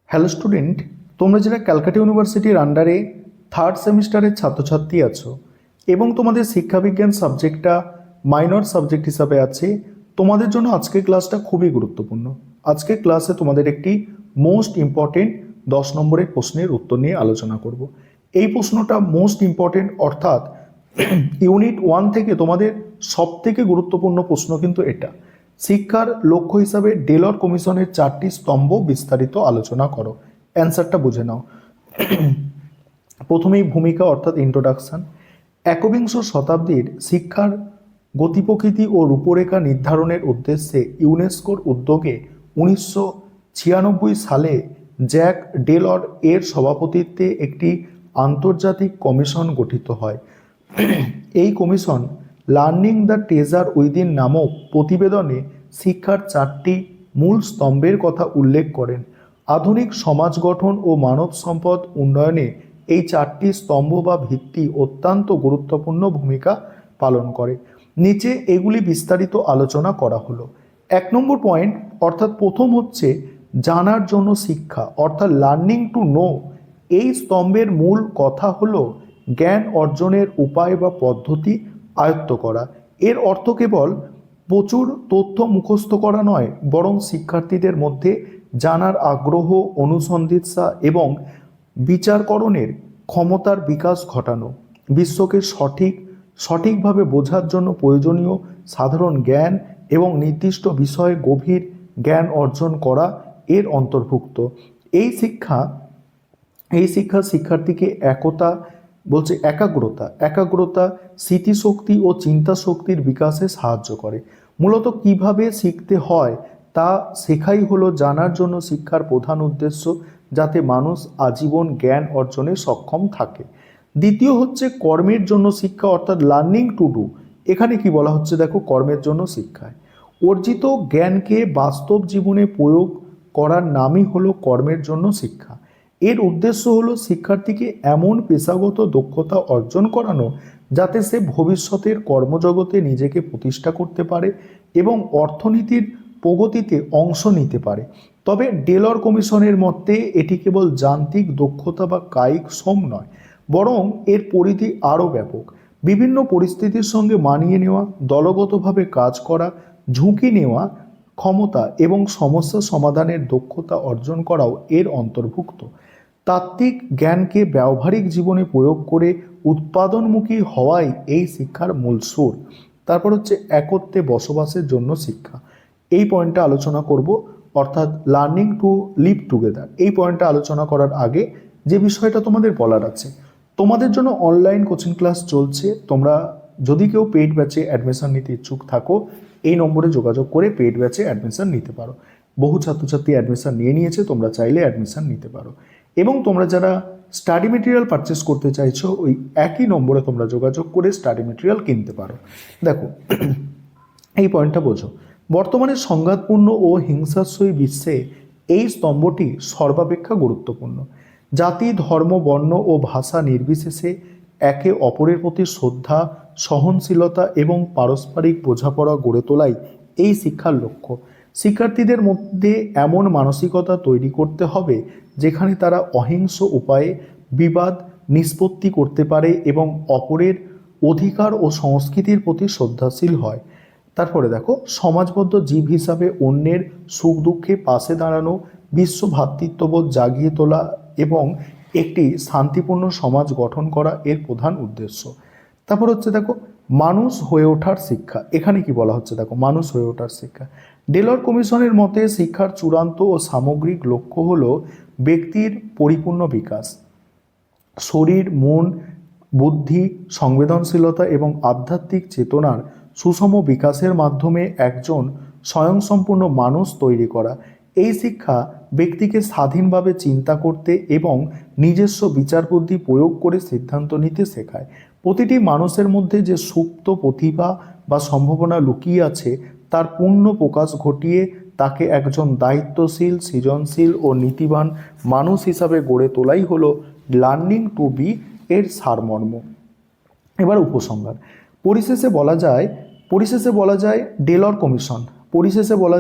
Hello student, তোমরা যারা ক্যালকাটা ইউনিভার্সিটির আন্ডারে থার্ড সেমিস্টারের ছাত্রছাত্রী আছো এবং তোমাদের শিক্ষাবিজ্ঞান সাবজেক্টটা মাইনর সাবজেক্ট হিসাবে আছে, তোমাদের জন্য আজকের ক্লাসটা খুবই গুরুত্বপূর্ণ। আজকের ক্লাসে তোমাদের একটি মোস্ট ইম্পর্টেন্ট 10 নম্বরের প্রশ্নের উত্তর নিয়ে আলোচনা করব। এই প্রশ্নটা মোস্ট ইম্পর্টেন্ট, অর্থাৎ ইউনিট 1 থেকে তোমাদের সবথেকে গুরুত্বপূর্ণ প্রশ্ন কিন্তু এটা। শিক্ষার লক্ষ্য হিসাবে ডেলর কমিশনের 4টি স্তম্ভ বিস্তারিত আলোচনা করো। অ্যান্সারটা বুঝে নাও। প্রথমেই ভূমিকা অর্থাৎ ইন্ট্রোডাকশন। একবিংশ শতাব্দীর শিক্ষার গতিপ্রকৃতি ও রূপরেখা নির্ধারণের উদ্দেশ্যে ইউনেস্কোর উদ্যোগে 1996 সালে জ্যাক ডেলর এর সভাপতিত্বে একটি আন্তর্জাতিক কমিশন গঠিত হয়। এই commission learning the treasure within নামক প্রতিবেদনে শিক্ষার 4টি মূল স্তম্ভের কথা উল্লেখ করেন। আধুনিক সমাজ গঠন ও মানব সম্পদ উন্নয়নে এই 4টি স্তম্ভ বা ভিত্তি অত্যন্ত গুরুত্বপূর্ণ ভূমিকা পালন করে। নিচে এগুলি বিস্তারিত আলোচনা করা হলো। 1 নম্বর পয়েন্ট, অর্থাৎ প্রথম হচ্ছে জানার জন্য শিক্ষা, অর্থাৎ লার্নিং টু নো। এই স্তম্ভের মূল কথা হলো জ্ঞান অর্জনের উপায় বা পদ্ধতি আয়ত্ত করা। এর অর্থ কেবল প্রচুর তথ্য মুখস্থ করা নয়, বরং শিক্ষার্থীদের মধ্যে জানার আগ্রহ, অনুসন্ধিৎসা এবং বিচারকরণের ক্ষমতার বিকাশ ঘটানো। বিশ্বকে সঠিকভাবে বোঝার জন্য প্রয়োজনীয় সাধারণ জ্ঞান এবং নির্দিষ্ট বিষয়ে গভীর জ্ঞান অর্জন করা এর অন্তর্ভুক্ত। এই শিক্ষা শিক্ষার্থীকে একাগ্রতা, স্মৃতিশক্তি ও চিন্তা শক্তির বিকাশে সাহায্য করে। মূলত কিভাবে শিখতে হয় তা শেখাই হলো জানার জন্য শিক্ষার প্রধান উদ্দেশ্য, যাতে মানুষ আজীবন জ্ঞান অর্জনে সক্ষম থাকে। দ্বিতীয় হচ্ছে কর্মের জন্য শিক্ষা, অর্থাৎ লার্নিং টু ডু। এখানে কি বলা হচ্ছে দেখো, কর্মের জন্য শিক্ষায় অর্জিত জ্ঞানকে বাস্তব জীবনে প্রয়োগ করার নামই হলো কর্মের জন্য শিক্ষা। এর উদ্দেশ্য হলো শিক্ষার্থীকে এমন পেশাগত দক্ষতা অর্জন করানো যাতে সে ভবিষ্যতের কর্মজগতে নিজেকে প্রতিষ্ঠা করতে পারে এবং অর্থনীতির প্রগতিতে অংশ নিতে পারে। তবে ডেলর কমিশনের মতে এটি কেবল যান্ত্রিক দক্ষতা বা কায়িক শ্রম নয়, বরং এর পরিধি আরও ব্যাপক। বিভিন্ন পরিস্থিতির সঙ্গে মানিয়ে নেওয়া, দলগতভাবে কাজ করা, ঝুঁকি নেওয়া ক্ষমতা এবং সমস্যা সমাধানের দক্ষতা অর্জন করাও এর অন্তর্ভুক্ত। তাত্ত্বিক জ্ঞানকে ব্যবহারিক জীবনে প্রয়োগ করে উৎপাদনমুখী হওয়াই এই শিক্ষার মূল সুর। তারপর হচ্ছে একত্রে বসবাসের জন্য শিক্ষা। এই পয়েন্টটা আলোচনা করব, অর্থাৎ লার্নিং টু লিভ টুগেদার। এই পয়েন্টটা আলোচনা করার আগে যে বিষয়টা তোমাদের বলার আছে, তোমাদের জন্য অনলাইন কোচিং ক্লাস চলছে। তোমরা যদি কেউ পেইড ব্যাচে অ্যাডমিশন নিতে ইচ্ছুক থাকো, এই নম্বরে যোগাযোগ করে পেইড ব্যাচে অ্যাডমিশন নিতে পারো। বহু ছাত্রছাত্রী অ্যাডমিশন নিয়েছে, তোমরা চাইলে অ্যাডমিশন নিতে পারো। এবং তোমরা যারা স্টাডি মেটেরিয়াল পারচেস করতে চাইছো, ওই একই নম্বরে তোমরা যোগাযোগ করে স্টাডি মেটেরিয়াল কিনতে পারো। দেখো, এই পয়েন্টটা বোঝো। বর্তমানে সংঘাতপূর্ণ ও হিংসাত্মক বিশ্বে এই স্তম্ভটি সর্বাপেক্ষা গুরুত্বপূর্ণ। জাতি, ধর্ম, বর্ণ ও ভাষা নির্বিশেষে একে অপরের প্রতি শ্রদ্ধা, সহনশীলতা এবং পারস্পরিক বোঝাপড়া গড়ে তোলাই এই শিক্ষার লক্ষ্য। শিক্ষার্থীদের মধ্যে এমন মানসিকতা তৈরি করতে হবে যেখানে তারা অহিংস উপায়ে বিবাদ নিষ্পত্তি করতে পারে এবং অপরের অধিকার ও সংস্কৃতির প্রতি শ্রদ্ধাশীল হয়। তারপরে দেখো, সমাজবদ্ধ জীব হিসাবে অন্যের সুখ দুঃখে পাশে দাঁড়ানো, বিশ্ব ভ্রাতৃত্ববোধ জাগিয়ে তোলা এবং একটি শান্তিপূর্ণ সমাজ গঠন করা এর প্রধান উদ্দেশ্য। তারপর হচ্ছে দেখো, মানুষ হয়ে ওঠার শিক্ষা। এখানে কি বলা হচ্ছে দেখো, মানুষ হয়ে ওঠার শিক্ষা। ডেলর কমিশনের মতে শিক্ষার চূড়ান্ত ও সামগ্রিক লক্ষ্য হলো ব্যক্তির পরিপূর্ণ বিকাশ। শরীর, মন, বুদ্ধি, সংবেদনশীলতা এবং আধ্যাত্মিক চেতনার সুষম বিকাশের মাধ্যমে একজন স্বয়ংসম্পূর্ণ মানুষ তৈরি করা। এই শিক্ষা ব্যক্তিকে স্বাধীনভাবে চিন্তা করতে এবং নিজস্ব বিচার বুদ্ধি প্রয়োগ করে সিদ্ধান্ত নিতে শেখায়। প্রতিটি মানুষের মধ্যে যে সুপ্ত প্রতিভা বা সম্ভাবনা লুকিয়ে আছে তার পূর্ণ প্রকাশ ঘটিয়ে তাকে একজন দায়িত্বশীল, সৃজনশীল ও নীতিবান মানুষ হিসাবে গড়ে তোলাই হলো লার্নিং টু বি এর সারমর্ম। এবার উপসংহার। পরিশেষে বলা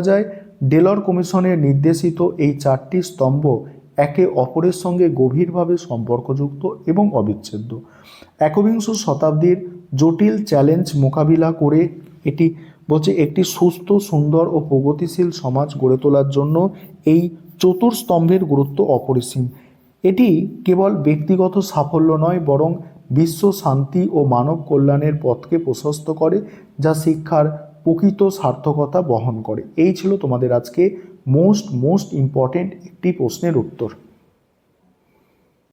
যায় ডেলর কমিশনের নির্দেশিত এই 4টি স্তম্ভ একে অপরের সঙ্গে গভীরভাবে সম্পর্কযুক্ত এবং অবিচ্ছেদ্য। একবিংশ শতাব্দীর জটিল চ্যালেঞ্জ মোকাবিলা করে এটি বলছে একটি সুস্থ, সুন্দর ও প্রগতিশীল সমাজ গড়ে তোলার জন্য এই চতুর্স্তম্ভের গুরুত্ব অপরিসীম। এটি কেবল ব্যক্তিগত সাফল্য নয়, বরং বিশ্ব শান্তি ও মানব কল্যাণের পথকে প্রশস্ত করে, যা শিক্ষার প্রকৃত সার্থকতা বহন করে। এই ছিল তোমাদের আজকে মোস্ট ইম্পর্টেন্ট একটি প্রশ্নের উত্তর।